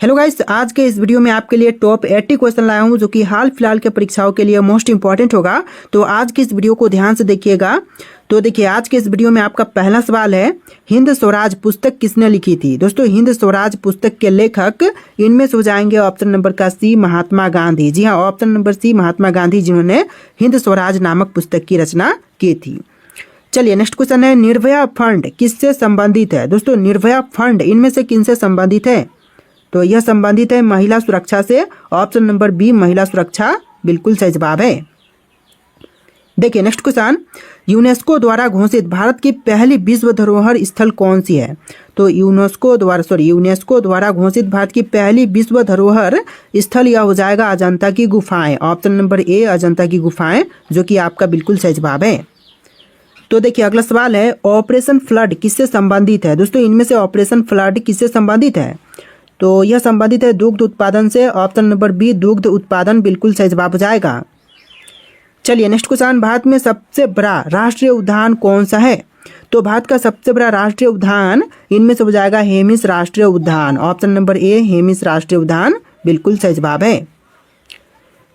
Hello guys, आज के इस वीडियो में आपके लिए टॉप 80 क्वेश्चन लाया हूं जो कि हाल फिलहाल के परीक्षाओं के लिए मोस्ट इंपॉर्टेंट होगा। तो आज के इस वीडियो को ध्यान से देखिएगा। तो देखिए, आज के इस वीडियो में आपका पहला सवाल है, हिंद स्वराज पुस्तक किसने लिखी थी। दोस्तों, हिंद स्वराज पुस्तक के लेखक इनमें से हो जाएंगे ऑप्शन नंबर का सी, महात्मा गांधी। जी हाँ, ऑप्शन नंबर सी, महात्मा गांधी, जिन्होंने हिंद स्वराज नामक पुस्तक की रचना की थी। चलिए, नेक्स्ट क्वेश्चन है, निर्भया फंड किससे संबंधित है। दोस्तों, निर्भया फंड इनमें से किनसे संबंधित है। तो यह संबंधित है महिला सुरक्षा से। ऑप्शन नंबर बी, महिला सुरक्षा बिल्कुल सही जवाब है। देखिए, नेक्स्ट क्वेश्चन, यूनेस्को द्वारा घोषित भारत की पहली विश्व धरोहर स्थल कौन सी है। तो यूनेस्को द्वारा घोषित भारत की पहली विश्व धरोहर स्थल यह हो जाएगा अजंता की गुफाएं। ऑप्शन नंबर ए, अजंता की गुफाएं, जो कि आपका बिल्कुल सही जवाब है। तो देखिए, अगला सवाल है, ऑपरेशन फ्लड किससे संबंधित है। दोस्तों, इनमें से ऑपरेशन फ्लड किससे संबंधित है। तो यह संबंधित है दुग्ध उत्पादन से। ऑप्शन नंबर बी, दुग्ध उत्पादन बिल्कुल सही जवाब हो जाएगा। चलिए, नेक्स्ट क्वेश्चन, भारत में सबसे बड़ा राष्ट्रीय उद्यान कौन सा है। तो भारत का सबसे बड़ा राष्ट्रीय उद्यान इनमें से हो जाएगा हेमिस राष्ट्रीय उद्यान। ऑप्शन नंबर ए, हेमिस राष्ट्रीय उद्यान बिल्कुल सही जवाब है।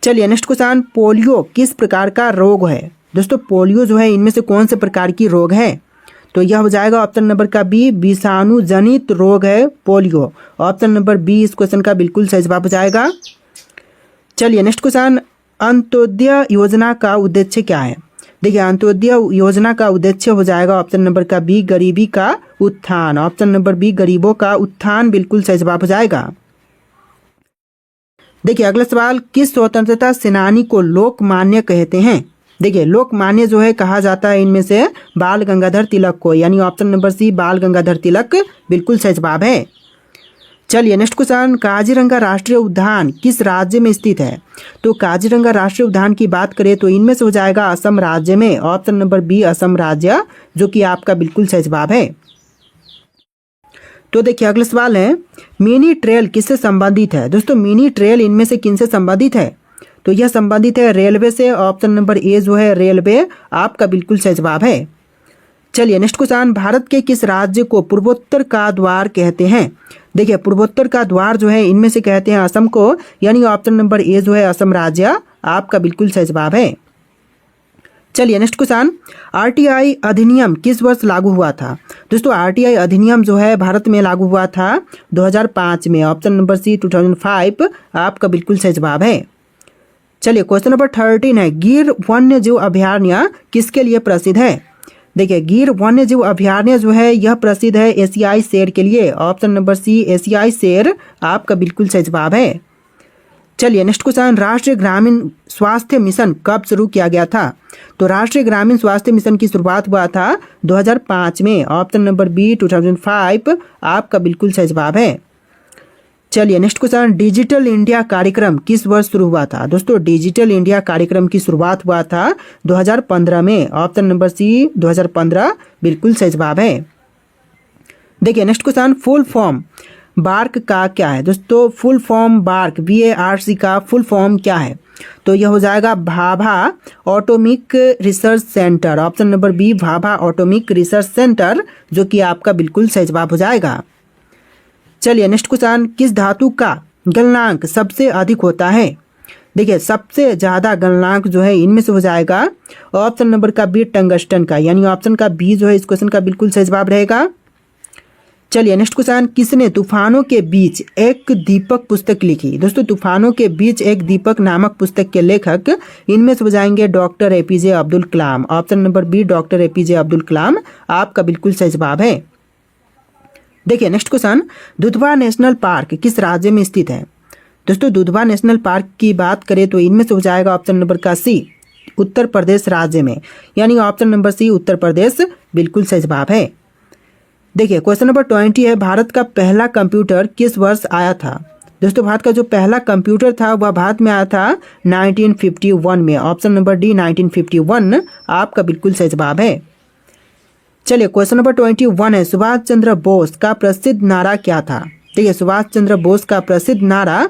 चलिए, नेक्स्ट क्वेश्चन, पोलियो किस प्रकार का रोग है। दोस्तों, पोलियो जो है इनमें से कौन से प्रकार की रोग है। तो यह हो जाएगा ऑप्शन नंबर का बी, विषाणु जनित रोग है पोलियो। ऑप्शन नंबर बी इस क्वेश्चन का बिल्कुल सही जवाब हो जाएगा। चलिए, नेक्स्ट क्वेश्चन, अंत्योदय योजना का उद्देश्य क्या है। देखिए, अंत्योदय योजना का उद्देश्य हो जाएगा ऑप्शन नंबर का बी, गरीबी का उत्थान। ऑप्शन नंबर बी, गरीबों का उत्थान बिल्कुल सही जवाब हो जाएगा। देखिए, अगला सवाल, किस स्वतंत्रता सेनानी को लोकमान्य कहते हैं। देखिए, लोकमान्य जो है कहा जाता है इनमें से बाल गंगाधर तिलक को, यानी ऑप्शन नंबर सी, बाल गंगाधर तिलक बिल्कुल सही जवाब है। चलिए, नेक्स्ट क्वेश्चन, काजीरंगा राष्ट्रीय उद्यान किस राज्य में स्थित है। तो काजीरंगा राष्ट्रीय उद्यान की बात करें तो इनमें से हो जाएगा असम राज्य में। ऑप्शन नंबर बी, असम राज्य, जो कि आपका बिल्कुल सही जवाब है। तो देखिए, अगला सवाल है, मिनी ट्रेल किससे संबंधित है। दोस्तों, मिनी ट्रेल इनमें से किनसे संबंधित है। तो यह संबंधित है रेलवे से। ऑप्शन नंबर ए जो है रेलवे आपका बिल्कुल सही जवाब है। चलिए, नेक्स्ट क्वेश्चन, भारत के किस राज्य को पूर्वोत्तर का द्वार कहते हैं। देखिए, पूर्वोत्तर का द्वार जो है इनमें से कहते हैं असम को, यानी ऑप्शन नंबर ए जो है असम राज्य आपका बिल्कुल सही जवाब है। चलिए, नेक्स्ट क्वेश्चन, आरटीआई अधिनियम किस वर्ष लागू हुआ था। दोस्तों, आरटीआई अधिनियम जो है भारत में लागू हुआ था 2005 में। ऑप्शन नंबर सी, 2005 आपका बिल्कुल सही जवाब है। चलिए, क्वेश्चन नंबर 13 है, गिर वन्य जीव अभयारण्य किसके लिए प्रसिद्ध है। देखिए, गिर वन्य जीव अभयारण्य जो है यह प्रसिद्ध है एशियाई शेर के लिए। ऑप्शन नंबर सी, एशियाई शेर आपका बिल्कुल सही जवाब है। चलिए, नेक्स्ट क्वेश्चन, राष्ट्रीय ग्रामीण स्वास्थ्य मिशन कब शुरू किया गया था। तो राष्ट्रीय ग्रामीण स्वास्थ्य मिशन की शुरुआत हुआ था 2005 में। ऑप्शन नंबर बी, 2005 आपका बिल्कुल सही जवाब है। चलिए, नेक्स्ट क्वेश्चन, डिजिटल इंडिया कार्यक्रम किस वर्ष शुरू हुआ था। दोस्तों, डिजिटल इंडिया कार्यक्रम की शुरुआत हुआ था 2015 में। ऑप्शन नंबर सी, 2015 बिल्कुल सही जवाब है। देखिए, next question, full form BARC का क्या है। दोस्तों, फुल फॉर्म बार्क VARC का फुल फॉर्म क्या है। तो यह हो जाएगा Bhabha atomic research centre. Option number B, Bhabha atomic research centre, जो कि आपका बिल्कुल सही जवाब हो जाएगा। चलिए, नेक्स्ट क्वेश्चन, किस धातु का गलनांक सबसे अधिक होता है। देखिए, सबसे ज्यादा गलनांक जो है इनमें से हो जाएगा ऑप्शन नंबर का बी, टंगस्टन का, यानी ऑप्शन का बी जो है इस क्वेश्चन का बिल्कुल सही जवाब रहेगा। चलिए, नेक्स्ट क्वेश्चन, किसने तूफानों के बीच एक दीपक पुस्तक लिखी। दोस्तों, तूफानों के बीच एक दीपक नामक पुस्तक के लेखक इनमें से हो जाएंगे doctor APJ Abdul Kalam. Option number B, doctor APJ Abdul Kalam आपका बिल्कुल सही जवाब है। देखिए, next question, Dudhwa national park किस राज्य में स्थित है। दोस्तों, दुधवा नेशनल पार्क की बात करें तो इनमें से हो जाएगा ऑप्शन नंबर का सी, उत्तर प्रदेश राज्य में, यानी ऑप्शन नंबर सी, उत्तर प्रदेश बिल्कुल सही जवाब है। देखिए, क्वेश्चन नंबर 20 है, भारत का पहला कंप्यूटर किस वर्ष आया था। दोस्तों, भारत का जो पहला कंप्यूटर था वह भारत में आया था 1951 में। ऑप्शन नंबर डी, 1951 आपका बिल्कुल सही जवाब है। चलिए, क्वेश्चन नंबर 21 है, सुभाष चंद्र बोस का प्रसिद्ध नारा क्या था। देखिए, सुभाष चंद्र बोस का प्रसिद्ध नारा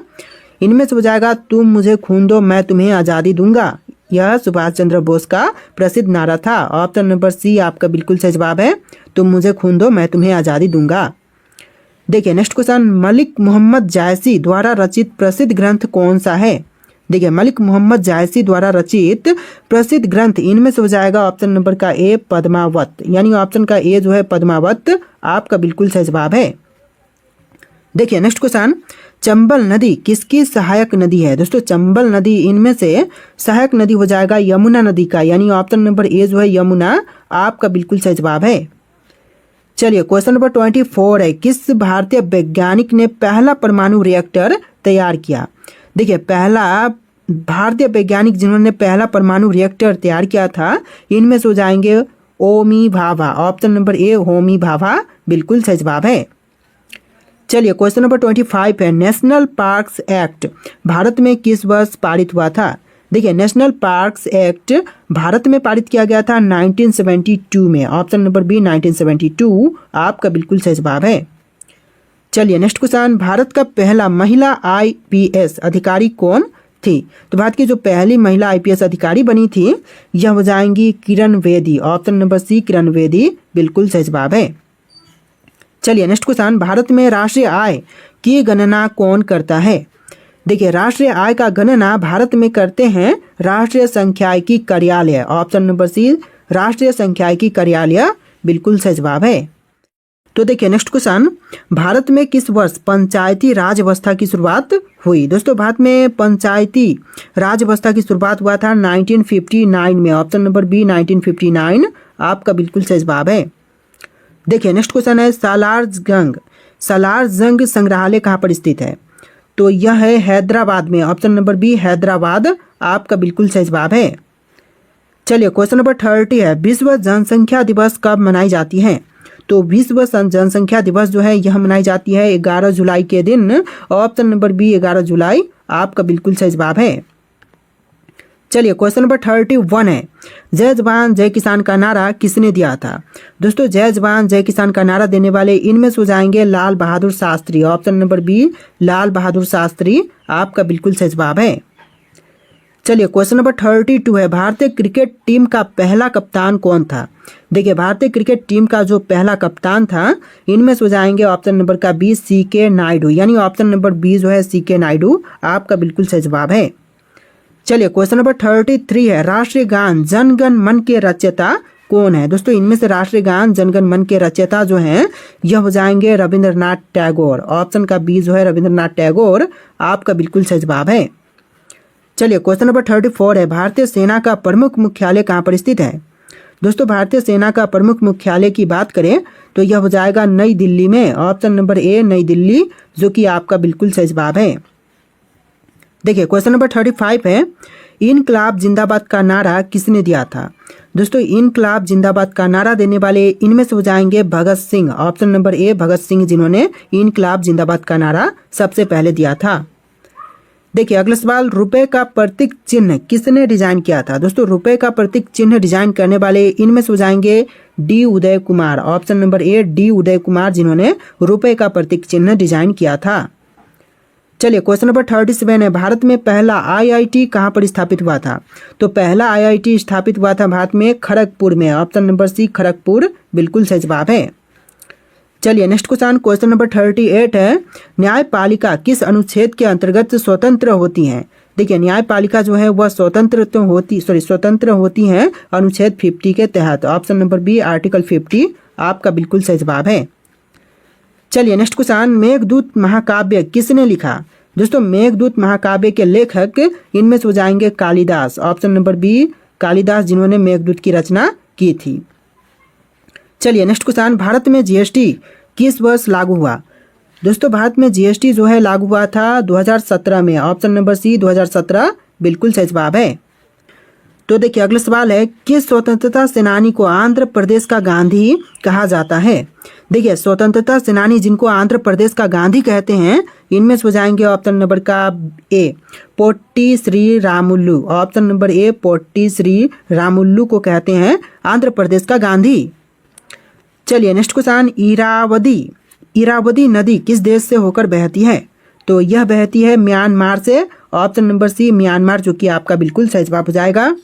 इनमें से हो जाएगा, तुम मुझे खून दो मैं तुम्हें आज़ादी दूंगा। यह सुभाष चंद्र बोस का प्रसिद्ध नारा था। ऑप्शन नंबर सी आपका बिल्कुल सही जवाब है, तुम मुझे खून दो मैं तुम्हें आज़ादी दूंगा। देखिए नेक्स्ट क्वेश्चन, मलिक मोहम्मद जायसी द्वारा रचित प्रसिद्ध ग्रंथ कौन सा है? देखिए मलिक मोहम्मद जायसी द्वारा रचित प्रसिद्ध ग्रंथ इनमें से हो जाएगा ऑप्शन नंबर का ए पद्मावत, यानी ऑप्शन का ए जो है पद्मावत आपका बिल्कुल सही जवाब है। देखिए नेक्स्ट क्वेश्चन, चंबल नदी किसकी सहायक नदी है? दोस्तों चंबल नदी इनमें से सहायक नदी हो जाएगा यमुना नदी का, यानी ऑप्शन नंबर ए जो है यमुना आपका बिल्कुल सही जवाब है। चलिए क्वेश्चन नंबर 24 है, किस भारतीय वैज्ञानिक ने पहला परमाणु रिएक्टर तैयार किया? देखिए पहला भारतीय वैज्ञानिक जिन्होंने पहला परमाणु रिएक्टर तैयार किया था इनमें से हो जाएंगे होमी भाभा, ऑप्शन नंबर ए होमी भाभा बिल्कुल सही जवाब है। चलिए क्वेश्चन नंबर 25 है, नेशनल पार्क्स एक्ट भारत में किस वर्ष पारित हुआ था? देखिए नेशनल पार्क्स एक्ट भारत में पारित किया गया था 1972 में, ऑप्शन नंबर बी 1972 आपका बिल्कुल सही जवाब है। चलिए नेक्स्ट क्वेश्चन, भारत का पहला महिला आईपीएस अधिकारी कौन थी? तो भारत की जो पहली महिला आईपीएस अधिकारी बनी थी यह हो जाएंगी किरण बेदी, ऑप्शन नंबर सी किरण बेदी बिल्कुल सही जवाब है। चलिए नेक्स्ट क्वेश्चन, भारत में राष्ट्रीय आय की गणना कौन करता है? देखिए राष्ट्रीय आय का गणना भारत में करते हैं राष्ट्रीय सांख्यिकी कार्यालय, ऑप्शन नंबर सी राष्ट्रीय सांख्यिकी कार्यालय बिल्कुल सही जवाब है। तो देखिए नेक्स्ट क्वेश्चन, भारत में किस वर्ष पंचायती राज व्यवस्था की शुरुआत हुई? दोस्तों भारत में पंचायती राज व्यवस्था की शुरुआत हुआ था 1959 में, ऑप्शन नंबर बी 1959 आपका बिल्कुल सही जवाब है। देखिए नेक्स्ट क्वेश्चन है, सालारजंग संग्रहालय कहाँ पर स्थित है? तो यह है हैदराबाद में, ऑप्शन नंबर बी हैदराबाद आपका बिल्कुल सही जवाब है। चलिए क्वेश्चन नंबर 30 है, विश्व जनसंख्या दिवस कब मनाई जाती है? तो विश्व जनसंख्या दिवस जो है यह मनाई जाती है 11 जुलाई के दिन, ऑप्शन नंबर बी 11 जुलाई आपका बिल्कुल सही जवाब है। चलिए क्वेश्चन नंबर 31 है, जय जवान जय किसान का नारा किसने दिया था? दोस्तों जय जवान जय किसान का नारा देने वाले इनमें से हो जाएंगे Lal Bahadur Shastri, option number B Lal Bahadur Shastri आपका बिल्कुल सही जवाब है। चलिए क्वेश्चन नंबर 32 है, भारतीय क्रिकेट टीम का पहला कप्तान कौन था? देखिए भारतीय क्रिकेट टीम का जो पहला कप्तान था इनमें से हो जाएंगे ऑप्शन नंबर का बी सीके नायडू, यानी ऑप्शन नंबर बी जो है सीके नायडू आपका बिल्कुल सही जवाब है। चलिए क्वेश्चन नंबर 33 है, राष्ट्रीय गान जन गण मन के रचयिता कौन है? दोस्तों इनमें से राष्ट्रीय गान जन गण मन के रचयिता जो हैं यह हो जाएंगे रविंद्रनाथ टैगोर, ऑप्शन का बी जो है रविंद्रनाथ टैगोर आपका बिल्कुल सही जवाब है। चलिए क्वेश्चन नंबर 34 है, भारतीय सेना का प्रमुख मुख्यालय कहाँ पर स्थित है? दोस्तों भारतीय सेना का प्रमुख मुख्यालय की बात करें तो यह हो जाएगा नई दिल्ली में, ऑप्शन नंबर ए नई दिल्ली जो कि आपका बिल्कुल सही जवाब है। देखिए क्वेश्चन नंबर 35 है, इनकलाब जिंदाबाद का नारा किसने दिया था? दोस्तों इनकलाब जिंदाबाद का नारा देने वाले इनमें से हो जाएंगे भगत सिंह, ऑप्शन नंबर ए भगत सिंह जिन्होंने इनकलाब जिंदाबाद का नारा सबसे पहले दिया था। देखिए अगला सवाल, रुपए का प्रतीक चिन्ह किसने डिजाइन किया था? दोस्तों रुपए का प्रतीक चिन्ह डिजाइन करने वाले इनमें से हो जाएंगे D Uday Kumar, option number A D Uday Kumar जिन्होंने रुपए का प्रतीक चिन्ह डिजाइन किया था। चलिए क्वेश्चन नंबर 37 है, भारत में पहला आईआईटी कहाँ पर स्थापित हुआ था? तो पहला आईआईटी स्थापित हुआ था भारत में खड़गपुर में, ऑप्शन नंबर सी खड़गपुर बिल्कुल सही जवाब है। चलिए नेक्स्ट क्वेश्चन नंबर 38 है, न्यायपालिका किस अनुच्छेद के अंतर्गत स्वतंत्र होती हैं? देखिए न्यायपालिका जो है वह स्वतंत्र होती हैं अनुच्छेद 50 के तहत, ऑप्शन नंबर बी आर्टिकल 50 आपका बिल्कुल सही जवाब है। चलिए नेक्स्ट क्वेश्चन, मेघदूत महाकाव्य किसने लिखा? दोस्तों मेघदूत महाकाव्य के लेखक इनमें से हो जाएंगे Kalidas, option number B Kalidas जिन्होंने मेघदूत की रचना की थी। चलिए नेक्स्ट क्वेश्चन, भारत में जीएसटी किस वर्ष लागू हुआ? दोस्तों भारत में जीएसटी जो है लागू हुआ था 2017 में, ऑप्शन नंबर सी 2017 बिल्कुल सही जवाब है। तो देखिए अगला सवाल है, किस स्वतंत्रता सेनानी को आंध्र प्रदेश का गांधी कहा जाता है? देखिए स्वतंत्रता सेनानी जिनको आंध्र प्रदेश का गांधी कहते हैं इनमें से हो जाएंगे ऑप्शन नंबर का A Potti Shri Ramulu, option number A Potti Shri Ramulu को कहते हैं आंध्र प्रदेश का गांधी। चलिए नेक्स्ट क्वेश्चन, इरावदी नदी किस देश से होकर बहती है? तो यह बहती है म्यांमार से, ऑप्शन नंबर सी म्यांमार जो कि आपका बिल्कुल सही जवाब हो जाएगा।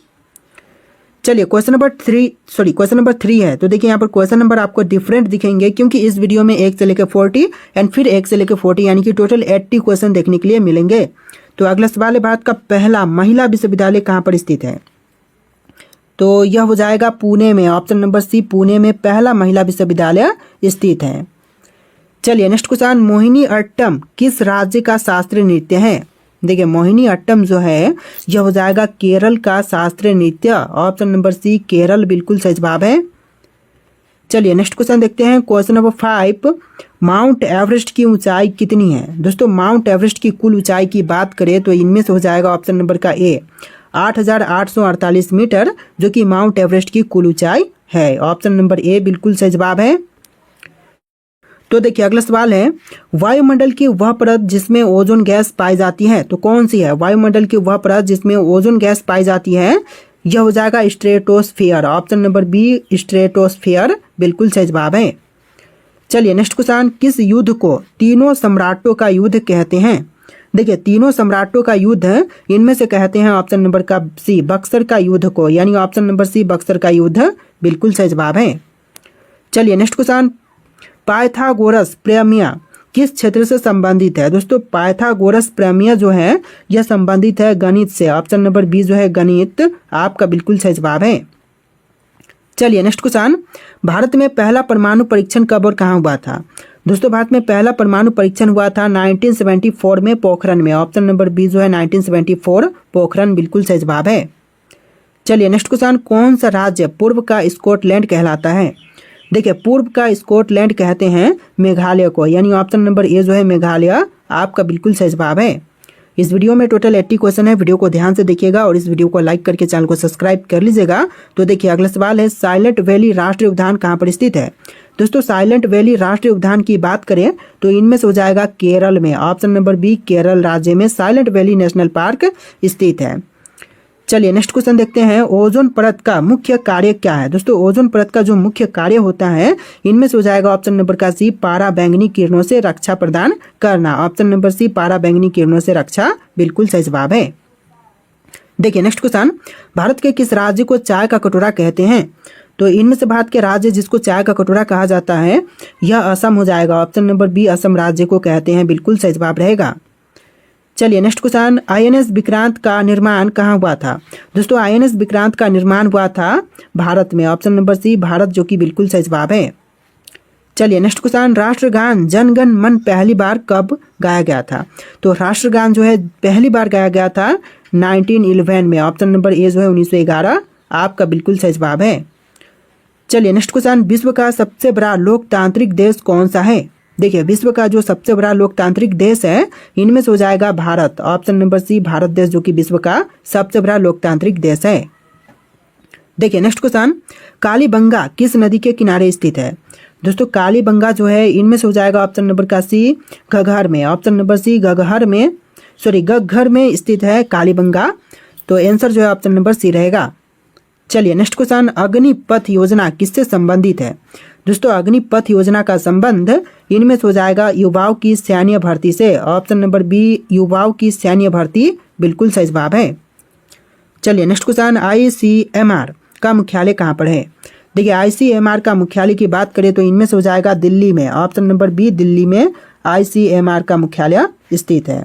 चलिए क्वेश्चन नंबर 3 है। तो देखिए यहाँ पर क्वेश्चन नंबर आपको डिफरेंट दिखेंगे, क्योंकि इस वीडियो में 1 से लेकर 40 एंड फिर 1 से लेकर 40 यानी कि टोटल 80 क्वेश्चन देखने के लिए मिलेंगे। तो अगला सवाल है, भारत का पहला महिला विश्वविद्यालय कहाँ पर स्थित है? तो यह हो जाएगा पुणे में। ऑप्शन नंबर सी, पुणे में पहला महिला विश्वविद्यालय स्थित है। चलिए नेक्स्ट क्वेश्चन, मोहिनी अट्टम किस राज्य का शास्त्रीय नृत्य है? देखिए मोहिनी अट्टम जो है यह हो जाएगा केरल का शास्त्रीय नृत्य। ऑप्शन नंबर सी, केरल बिल्कुल सही जवाब है। चलिए नेक्स्ट क्वेश्चन देखते हैं, क्वेश्चन नंबर 5, माउंट एवरेस्ट की ऊंचाई कितनी है? दोस्तों माउंट एवरेस्ट की कुल ऊंचाई की बात करें तो इनमें से हो जाएगा ऑप्शन नंबर का ए 8,848 मीटर, जो कि माउंट एवरेस्ट की कुल ऊंचाई है। ऑप्शन नंबर ए बिल्कुल सही जवाब है। तो देखिए अगला सवाल है, वायुमंडल की वह परत जिसमें ओजोन गैस पाई जाती है तो कौन सी है? वायुमंडल की वह परत जिसमें ओजोन गैस पाई जाती है, यह हो जाएगा stratosphere. Option number B, stratosphere बिल्कुल सही जवाब है। चलिए नेक्स्ट क्वेश्चन, किस युद्ध को तीनों सम्राटों का युद्ध कहते हैं? देखिए तीनों सम्राटों का युद्ध इनमें से कहते हैं ऑप्शन नंबर का सी, बक्सर का युद्ध को, यानी ऑप्शन नंबर सी, बक्सर का युद्ध बिल्कुल सही जवाब है। चलिए नेक्स्ट क्वेश्चन, पाइथागोरस प्रमेय किस क्षेत्र से संबंधित है? दोस्तों पाइथागोरस प्रमेय जो है यह संबंधित है गणित से। ऑप्शन नंबर बी जो है गणित आपका बिल्कुल सही जवाब है। चलिए नेक्स्ट क्वेश्चन, भारत में पहला परमाणु परीक्षण कब और कहाँ हुआ था? दोस्तों भारत में पहला परमाणु परीक्षण हुआ था 1974 में पोखरण में। ऑप्शन नंबर बी जो है 1974 पोखरण बिल्कुल सही जवाब है। चलिए नेक्स्ट क्वेश्चन, कौन सा राज्य पूर्व का स्कॉटलैंड कहलाता है? देखिए पूर्व का स्कॉटलैंड कहते हैं मेघालय को, यानी ऑप्शन नंबर ए जो है मेघालय आपका बिल्कुल सही जवाब है। इस वीडियो में टोटल 80 क्वेश्चन है, वीडियो को ध्यान से देखिएगा और इस वीडियो को लाइक करके चैनल को सब्सक्राइब कर लीजिएगा। तो देखिए अगला सवाल है, साइलेंट वैली राष्ट्रीय उद्यान कहाँ पर स्थित है? दोस्तों साइलेंट वैली राष्ट्रीय उद्यान की बात करें तो इनमें से हो जाएगा केरल में। ऑप्शन नंबर बी, केरल राज्य में साइलेंट वैली नेशनल पार्क स्थित है। चलिए नेक्स्ट क्वेश्चन देखते हैं, ओजोन परत का मुख्य कार्य क्या है? दोस्तों ओजोन परत का जो मुख्य कार्य होता है इनमें से हो जाएगा ऑप्शन नंबर का सी, पारा बैंगनी किरणों से रक्षा प्रदान करना। ऑप्शन नंबर सी, पारा बैंगनी किरणों से रक्षा बिल्कुल सही जवाब है। देखिए नेक्स्ट क्वेश्चन, भारत के किस राज्य को चाय का कटोरा कहते हैं? तो इनमें से भारत के राज्य जिसको चाय का कटोरा कहा जाता है यह असम हो जाएगा। ऑप्शन नंबर बी, असम राज्य को कहते हैं, बिल्कुल सही जवाब रहेगा। चलिए नेक्स्ट क्वेश्चन, INS विक्रांत का निर्माण कहाँ हुआ था? दोस्तों INS विक्रांत का निर्माण हुआ था भारत में। ऑप्शन नंबर सी, भारत, जो कि बिल्कुल सही जवाब है। चलिए नेक्स्ट क्वेश्चन, राष्ट्रगान जन गण मन पहली बार कब गाया गया था? तो राष्ट्रगान जो है पहली बार गाया गया था 1911 में। ऑप्शन नंबर ए जो है 1911 आपका बिल्कुल सही जवाब है। चलिए नेक्स्ट क्वेश्चन, विश्व का सबसे बड़ा लोकतांत्रिक देश कौन सा है? देखिए विश्व का जो सबसे बड़ा लोकतांत्रिक देश है इनमें से हो जाएगा Bharat. Option number C, Bharat देश, जो कि विश्व का सबसे बड़ा लोकतांत्रिक देश है। देखिए नेक्स्ट क्वेश्चन, कालीबंगा किस नदी के किनारे स्थित है? दोस्तों कालीबंगा जो है इनमें से हो जाएगा ऑप्शन नंबर का सी, घग्घर में। ऑप्शन नंबर सी, घग्घर में स्थित है कालीबंगा। तो आंसर जो है ऑप्शन नंबर सी रहेगा। चलिए नेक्स्ट क्वेश्चन, अग्निपथ योजना किससे संबंधित है? दोस्तों अग्निपथ योजना का संबंध इनमें से हो जाएगा युवाओं की सैन्य भर्ती से। ऑप्शन नंबर बी, युवाओं की सैन्य भर्ती बिल्कुल सही जवाब है। चलिए नेक्स्ट क्वेश्चन, ICMR का मुख्यालय कहाँ पर है? देखिए ICMR का मुख्यालय की बात करें तो इनमें से हो जाएगा दिल्ली में। ऑप्शन नंबर बी, दिल्ली में ICMR का मुख्यालय स्थित है।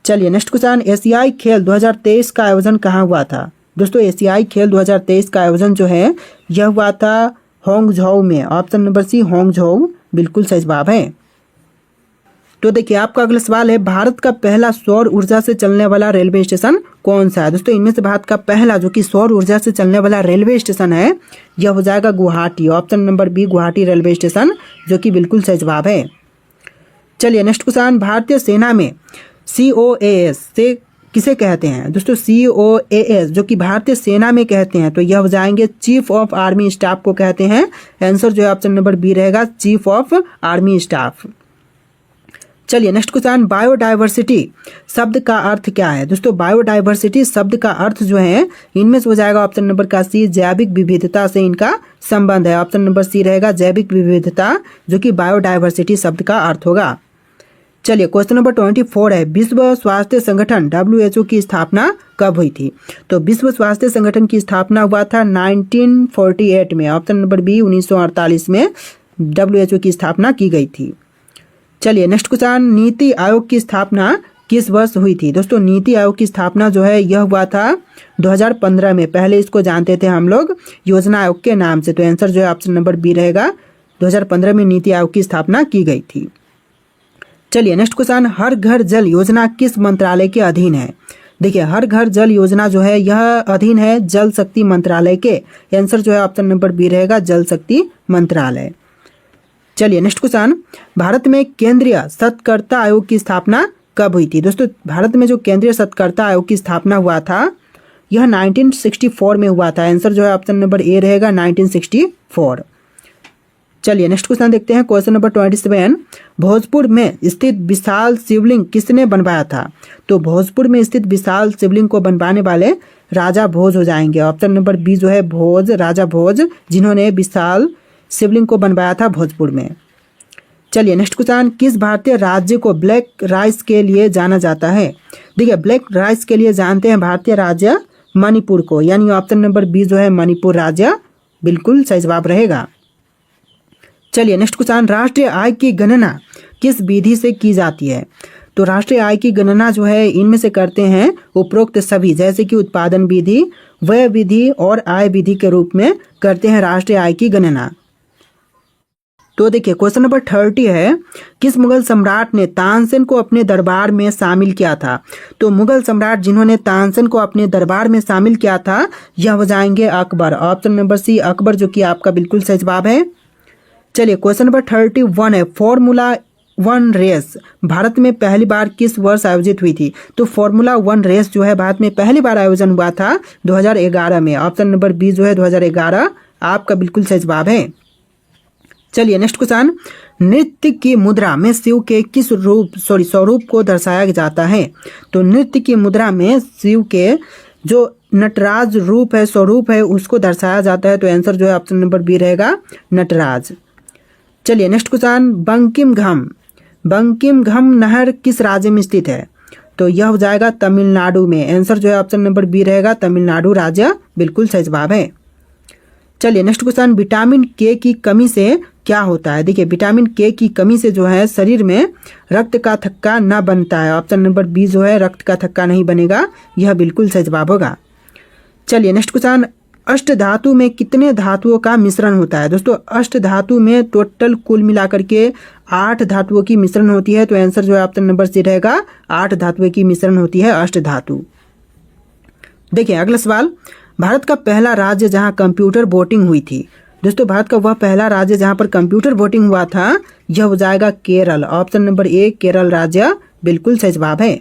चलिए नेक्स्ट क्वेश्चन, एशियाई खेल 2023 का आयोजन कहाँ हुआ था? दोस्तों एशियाई खेल 2023 का आयोजन जो है यह हुआ था होंगझोउ में। ऑप्शन नंबर सी, होंगझोउ बिल्कुल सही जवाब है। तो देखिए आपका अगला सवाल है, भारत का पहला सौर ऊर्जा से चलने वाला रेलवे स्टेशन कौन सा है? दोस्तों इनमें से भारत का पहला जो कि सौर ऊर्जा से चलने वाला रेलवे स्टेशन है यह हो जाएगा Guwahati. Option number B, Guwahati railway station, जो कि बिल्कुल सही जवाब है। चलिए नेक्स्ट क्वेश्चन, भारतीय सेना में COAS से किसे कहते हैं? दोस्तों COAS जो कि भारतीय सेना में कहते हैं तो यह हो जाएंगे चीफ ऑफ आर्मी स्टाफ को कहते हैं। आंसर जो है ऑप्शन नंबर बी रहेगा, चीफ ऑफ आर्मी स्टाफ। चलिए नेक्स्ट क्वेश्चन, बायोडाइवर्सिटी शब्द का अर्थ क्या है? दोस्तों बायोडाइवर्सिटी शब्द का अर्थ जो है इनमें से हो जाएगा ऑप्शन नंबर का सी, जैविक विविधता से इनका संबंध है। ऑप्शन नंबर सी रहेगा, जैविक विविधता, जो कि बायोडाइवर्सिटी शब्द का अर्थ होगा। चलिए क्वेश्चन नंबर 24 है, विश्व स्वास्थ्य संगठन WHO की स्थापना कब हुई थी? तो विश्व स्वास्थ्य संगठन की स्थापना हुआ था 1948 में। ऑप्शन नंबर बी 1948 में WHO की स्थापना की गई थी। चलिए नेक्स्ट क्वेश्चन, नीति आयोग की स्थापना किस वर्ष हुई थी? दोस्तों नीति आयोग की स्थापना जो है यह हुआ था 2015 में। पहले इसको जानते थे हम लोग योजना आयोग के नाम से, तो आंसर जो है ऑप्शन नंबर बी रहेगा। 2015 में नीति आयोग की स्थापना की गई थी। चलिए नेक्स्ट क्वेश्चन, हर घर जल योजना किस मंत्रालय के अधीन है? देखिए हर घर जल योजना जो है यह अधीन है जल शक्ति मंत्रालय के। आंसर जो है ऑप्शन नंबर बी रहेगा, जल शक्ति मंत्रालय। चलिए नेक्स्ट क्वेश्चन, भारत में केंद्रीय सत्कर्ता आयोग की स्थापना कब हुई थी? दोस्तों भारत में जो केंद्रीय सत्कर्ता आयोग की स्थापना हुआ था यह 1964 में हुआ था। आंसर जो है ऑप्शन नंबर ए रहेगा, 1964। चलिए नेक्स्ट क्वेश्चन देखते हैं, क्वेश्चन नंबर 27, भोजपुर में स्थित विशाल शिवलिंग किसने बनवाया था? तो भोजपुर में स्थित विशाल शिवलिंग को बनवाने वाले राजा भोज हो जाएंगे। ऑप्शन नंबर बी जो है भोज, राजा भोज, जिन्होंने विशाल शिवलिंग को बनवाया था भोजपुर में। चलिए नेक्स्ट क्वेश्चन, किस भारतीय राज्य को ब्लैक राइस के लिए जाना जाता है? देखिए ब्लैक राइस के लिए जानते हैं भारतीय राज्य मणिपुर को, यानी ऑप्शन नंबर बी जो है मणिपुर राज्य बिल्कुल सही जवाब रहेगा। चलिए नेक्स्ट क्वेश्चन, राष्ट्रीय आय की गणना किस विधि से की जाती है? तो राष्ट्रीय आय की गणना जो है इनमें से करते हैं उपरोक्त सभी, जैसे कि उत्पादन विधि, व्यय विधि और आय विधि के रूप में करते हैं राष्ट्रीय आय की गणना। तो देखिए क्वेश्चन नंबर 30 है, किस मुगल सम्राट ने तानसेन को अपने दरबार में शामिल किया था? तो मुगल सम्राट जिन्होंने तानसेन को अपने दरबार में शामिल किया था यह हो जाएंगे Akbar. Option number C Akbar, जो कि आपका बिल्कुल सही जवाब है। चलिए क्वेश्चन नंबर 31 है, फॉर्मूला 1 रेस भारत में पहली बार किस वर्ष आयोजित हुई थी? तो फॉर्मूला 1 रेस जो है भारत में पहली बार आयोजन हुआ था 2011 में। ऑप्शन नंबर बी जो है 2011 आपका बिल्कुल सही जवाब है। चलिए नेक्स्ट क्वेश्चन, नृत्य की मुद्रा में शिव के किस स्वरूप को दर्शाया जाता है? तो नृत्य की मुद्रा में शिव के जो नटराज रूप है, स्वरूप है, उसको दर्शाया जाता है। तो आंसर जो है ऑप्शन नंबर बी रहेगा, नटराज। चलिए नेक्स्ट क्वेश्चन, बंकिम घम नहर किस राज्य में स्थित है? तो यह हो जाएगा तमिलनाडु में। आंसर जो है ऑप्शन नंबर बी रहेगा, तमिलनाडु राज्य बिल्कुल सही जवाब है। चलिए नेक्स्ट क्वेश्चन, विटामिन के की कमी से क्या होता है? देखिए विटामिन के की कमी से जो है शरीर में रक्त का थक्का न बनता है। ऑप्शन नंबर बी जो है रक्त का थक्का नहीं बनेगा, यह बिल्कुल सही जवाब होगा। चलिए नेक्स्ट क्वेश्चन, अष्ट धातु में कितने धातुओं का मिश्रण होता है? दोस्तों अष्ट धातु में टोटल कुल मिलाकर के 8 धातुओं की मिश्रण होती है। तो आंसर जो है ऑप्शन नंबर सी रहेगा, 8 धातुओं की मिश्रण होती है अष्ट धातु। देखिए अगला सवाल, भारत का पहला राज्य जहां कंप्यूटर वोटिंग हुई थी? दोस्तों भारत का वह पहला राज्य जहां पर कंप्यूटर वोटिंग हुआ था यह हो जाएगा केरल। ऑप्शन नंबर ए केरल राज्य बिल्कुल सही जवाब है।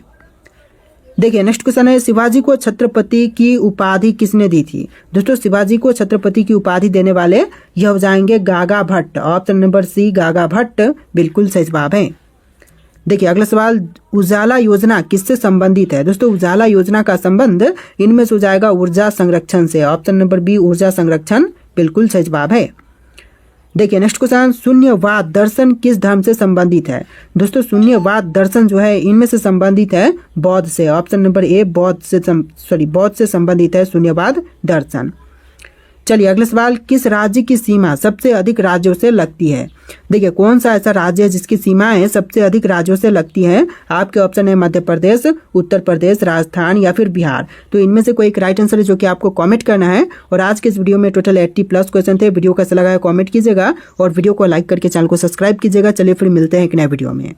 देखिए नेक्स्ट क्वेश्चन है, शिवाजी को छत्रपति की उपाधि किसने दी थी? दोस्तों शिवाजी को छत्रपति की उपाधि देने वाले यह हो जाएंगे गागा भट्ट। ऑप्शन नंबर सी गागा भट्ट बिल्कुल सही जवाब है। देखिए अगला सवाल, उजाला योजना किससे संबंधित है? दोस्तों उजाला योजना का संबंध इनमें से हो जाएगा ऊर्जा संरक्षण से। ऑप्शन नंबर बी ऊर्जा संरक्षण बिल्कुल सही जवाब है। देखिए नेक्स्ट क्वेश्चन, शून्यवाद दर्शन किस धर्म से संबंधित है? दोस्तों शून्यवाद दर्शन जो है इनमें से संबंधित है बौद्ध से। ऑप्शन नंबर ए बौद्ध से संबंधित है शून्यवाद दर्शन। चलिए अगला सवाल, किस राज्य की सीमा सबसे अधिक राज्यों से लगती है? देखिए कौन सा ऐसा राज्य है जिसकी सीमाएं सबसे अधिक राज्यों से लगती हैं? आपके ऑप्शन है मध्य प्रदेश, उत्तर प्रदेश, राजस्थान या फिर बिहार। तो इनमें से कोई एक राइट आंसर है जो कि आपको कमेंट करना है। और आज के इस वीडियो में टोटल 80+ क्वेश्चन थे। वीडियो कैसा लगा है कमेंट कीजिएगा और वीडियो को लाइक करके चैनल को सब्सक्राइब कीजिएगा। चलिए फिर मिलते हैं एक नए वीडियो में।